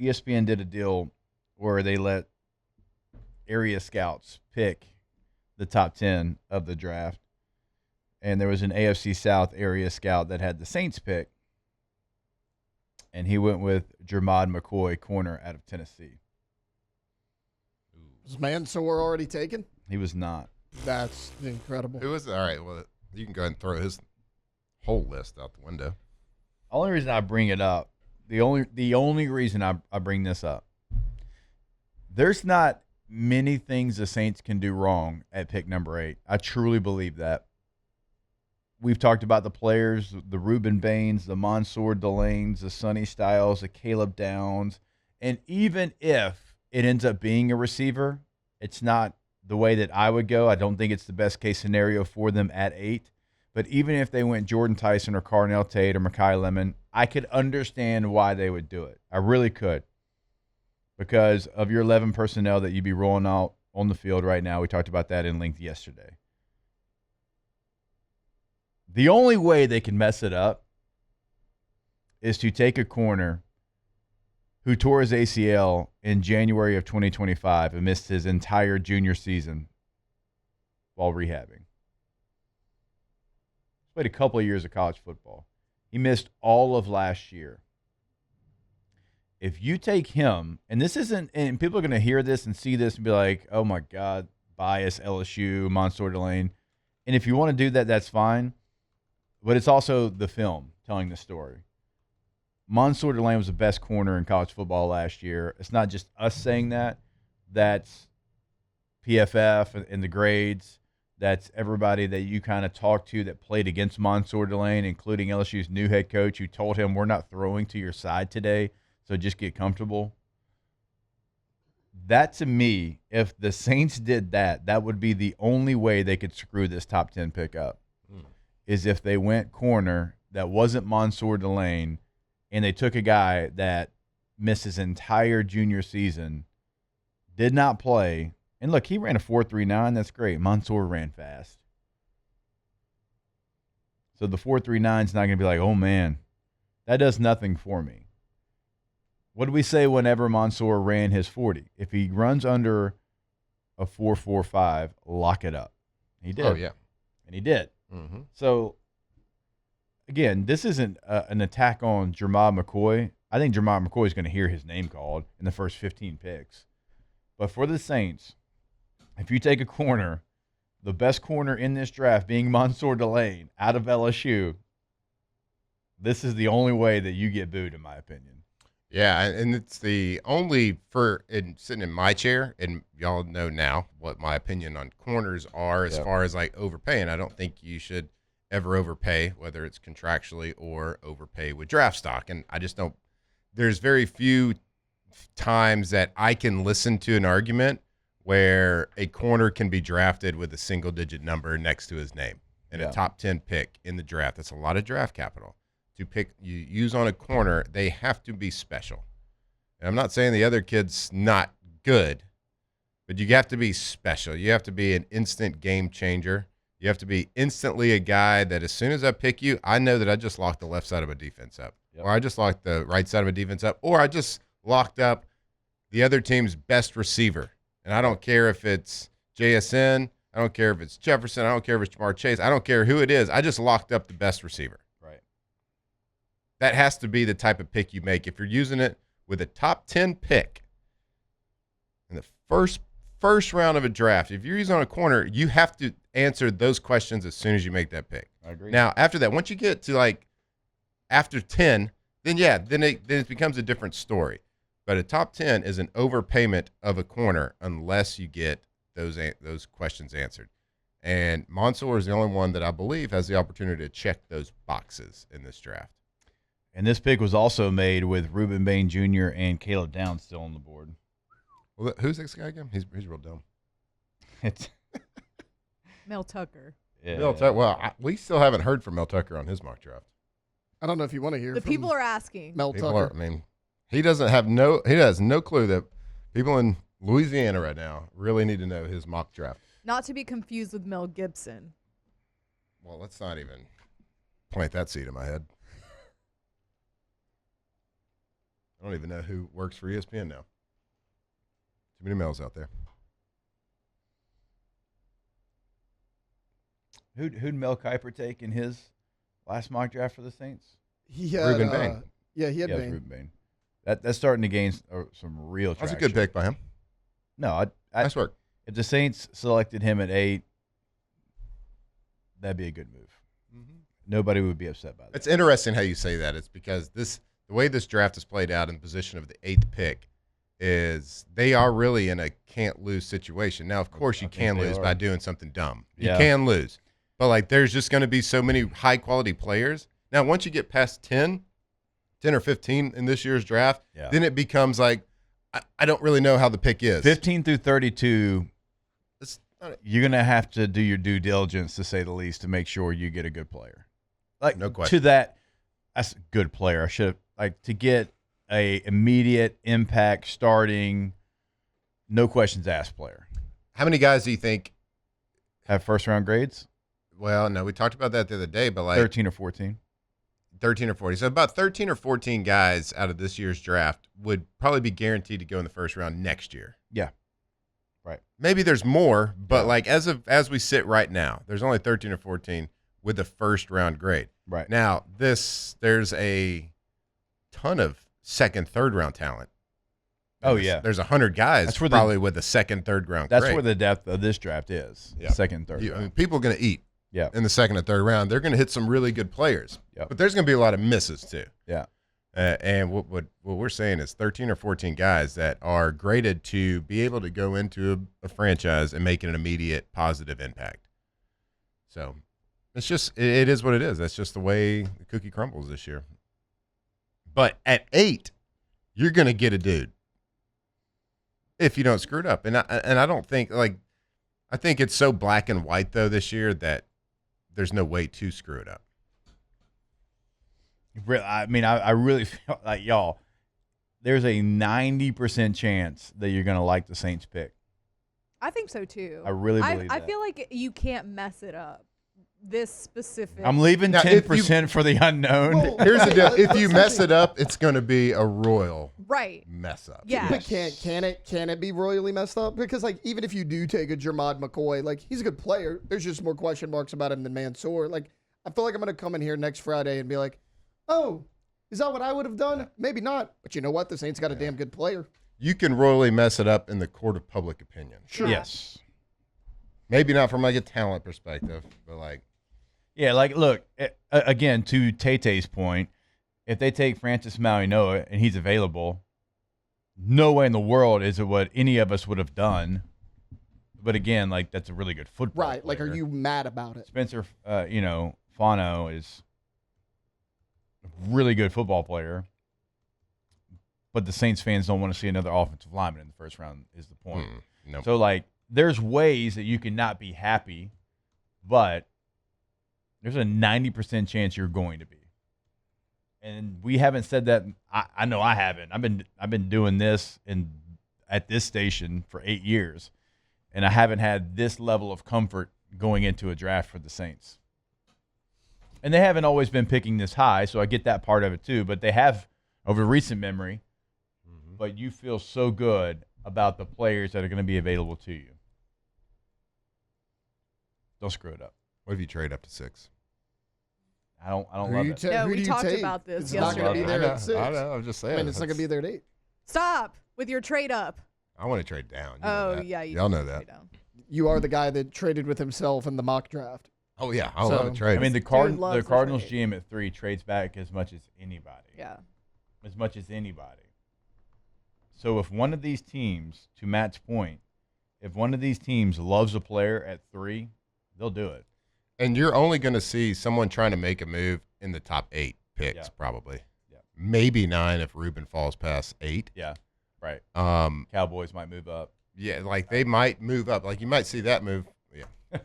ESPN did a deal where they let area scouts pick the top 10 of the draft. And there was an AFC South area scout that had the Saints pick. And he went with Jermod McCoy, corner out of Tennessee. Was Mansour already taken? He was not. That's incredible. Who was? All right, well, you can go ahead and throw his whole list out the window. Only reason I bring it up, the only reason I bring this up, there's not many things the Saints can do wrong at pick number 8. I truly believe that. We've talked about the players, the Rueben Bains, the Mansour Delanes, the Sonny Styles, the Caleb Downs. And even if it ends up being a receiver, it's not the way that I would go. I don't think it's the best case scenario for them at 8. But even if they went Jordan Tyson or Carnell Tate or Mekhi Lemon, I could understand why they would do it. I really could. Because of your 11 personnel that you'd be rolling out on the field right now. We talked about that in length yesterday. The only way they can mess it up is to take a corner who tore his ACL in January of 2025 and missed his entire junior season while rehabbing. Played a couple of years of college football. He missed all of last year. If you take him, and this isn't, and people are going to hear this and see this and be like, oh my God, bias, LSU, Mansour Delane. And if you want to do that, that's fine. But it's also the film telling the story. Mansour Delane was the best corner in college football last year. It's not just us saying that. That's PFF and the grades. That's everybody that you kind of talked to that played against Mansour Delane, including LSU's new head coach, who told him, we're not throwing to your side today, so just get comfortable. That, to me, if the Saints did that, that would be the only way they could screw this top 10 pick up. Is if they went corner that wasn't Mansour Delane and they took a guy that missed his entire junior season, did not play. And look, he ran a 4.39. That's great. Mansour ran fast. So the 4.39 is not going to be like, oh, man, that does nothing for me. What do we say whenever Mansour ran his 40? If he runs under a 4.45, lock it up. He did. Oh, yeah. And he did. Mm-hmm. So, again, this isn't an attack on Jermod McCoy. I think Jermod McCoy is going to hear his name called in the first 15 picks. But for the Saints, if you take a corner, the best corner in this draft being Mansour Delane out of LSU, this is the only way that you get booed, in my opinion. Yeah, and it's the only sitting in my chair, and y'all know now what my opinion on corners are as far as like overpaying. I don't think you should ever overpay, whether it's contractually or overpay with draft stock. And I just don't. There's very few times that I can listen to an argument where a corner can be drafted with a single-digit number next to his name and a top 10 pick in the draft. That's a lot of draft capital. You use on a corner, they have to be special. And I'm not saying the other kid's not good, but you have to be special. You have to be an instant game changer. You have to be instantly a guy that as soon as I pick you, I know that I just locked the left side of a defense up, or I just locked the right side of a defense up, or I just locked up the other team's best receiver. And I don't care if it's JSN, I don't care if it's Jefferson, I don't care if it's Jamar Chase, I don't care who it is. I just locked up the best receiver. That has to be the type of pick you make. If you're using it with a top 10 pick in the first round of a draft, if you're using on a corner, you have to answer those questions as soon as you make that pick. I agree. Now, after that, once you get to like after 10, then it becomes a different story. But a top 10 is an overpayment of a corner unless you get those questions answered. And Mansour is the only one that I believe has the opportunity to check those boxes in this draft. And this pick was also made with Rueben Bain Jr. and Caleb Downs still on the board. Well, who's this guy again? He's real dumb. It's Mel Tucker. Yeah. Mel Tucker. Well, we still haven't heard from Mel Tucker on his mock draft. I don't know if you want to hear. The people are asking. Mel Tucker. He has no clue that people in Louisiana right now really need to know his mock draft. Not to be confused with Mel Gibson. Well, let's not even plant that seed in my head. I don't even know who works for ESPN now. Too many males out there. Who'd Mel Kiper take in his last mock draft for the Saints? He had, Rueben Bain. Yeah, he had Yeah, it was Bain. Rueben Bain. That's starting to gain some real That's traction. a good pick by him. No, Nice work. if the Saints selected him at 8, that'd be a good move. Nobody would be upset by that. It's interesting how you say that. It's because the way this draft is played out in the position of the 8th pick is they are really in a can't lose situation. Now, of course, you can lose by doing something dumb. You can lose. But, like, there's just going to be so many high-quality players. Now, once you get past 10 or 15 in this year's draft, then it becomes like, I don't really know how the pick is. 15 through 32, you're going to have to do your due diligence, to say the least, to make sure you get a good player. Like, no question. To that, that's a good player. I should have, like, to get a immediate impact starting, no questions asked player. How many guys do you think have first-round grades? Well, no, we talked about that the other day, but like 13 or 14. 13 or 14. So about 13 or 14 guys out of this year's draft would probably be guaranteed to go in the first round next year. Yeah. Right. Maybe there's more, but like as we sit right now, there's only 13 or 14 with a first round grade. Right. Now, there's a ton of second, third round talent. Oh, yeah. There's 100 guys probably with a second, third round grade. That's where the depth of this draft is. Yeah. Second, third round. I mean, people are going to eat. Yeah. In the second and third round, they're going to hit some really good players. Yep. But there's going to be a lot of misses too. Yeah. And what we're saying is 13 or 14 guys that are graded to be able to go into a franchise and make an immediate positive impact. So it's just it is what it is. That's just the way the cookie crumbles this year. But at 8, you're going to get a dude if you don't screw it up. And I don't think I think it's so black and white though this year that there's no way to screw it up. I mean, I really feel like, y'all, there's a 90% chance that you're going to like the Saints pick. I think so, too. I really believe I that. feel like you can't mess it up. This specific. I'm leaving Now, 10% for the unknown. Well, Here's the deal. If let's you do mess this. it up, it's going to be a royal Right. mess up. Yeah. But can it be royally messed up? Because like even if you do take a Jermod McCoy, like he's a good player. There's just more question marks about him than Mansour. Like I feel like I'm gonna come in here next Friday and be like, oh, is that what I would have done? Maybe not. But you know what? The Saints got a damn good player. You can royally mess it up in the court of public opinion. Sure. Yes. Maybe not from like a talent perspective, but like Yeah, like, look, again, to Tay-Tay's point, if they take Francis Mauigoa and he's available, no way in the world is it what any of us would have done. But again, like, that's a really good football Right. Like, are player. you mad about it? Spencer, Fano is a really good football player. But the Saints fans don't want to see another offensive lineman in the first round is the point. no. So, like, there's ways that you can not be happy, but there's a 90% chance you're going to be. And we haven't said that. I know I haven't. I've been doing this at this station for 8 years, and I haven't had this level of comfort going into a draft for the Saints. And they haven't always been picking this high, so I get that part of it too. But they have over recent memory. But you feel so good about the players that are going to be available to you. Don't screw it up. What if you trade up to 6? I don't Who love you it. No, who we do you talked take? about this It's not going to be yesterday. there at 6. I know. I'm just saying. I mean, it's not going to be there at 8. Stop with your trade up. I want to trade down. You know Oh, that. yeah. Y'all know that. trade down. You are the guy that traded with himself in the mock draft. Oh yeah, I So- love a trade. I mean, the loves the Cardinals trade. GM at 3 trades back as much as anybody. Yeah. As much as anybody. So if one of these teams, to Matt's point, if one of these teams loves a player at 3, they'll do it. and you're only going to see someone trying to make a move in the top 8 picks, Yeah. probably. Yeah. Maybe 9 if Ruben falls past 8. Yeah, right. Um, Cowboys might move up. yeah, like they might move up. Like you might see that move. Yeah.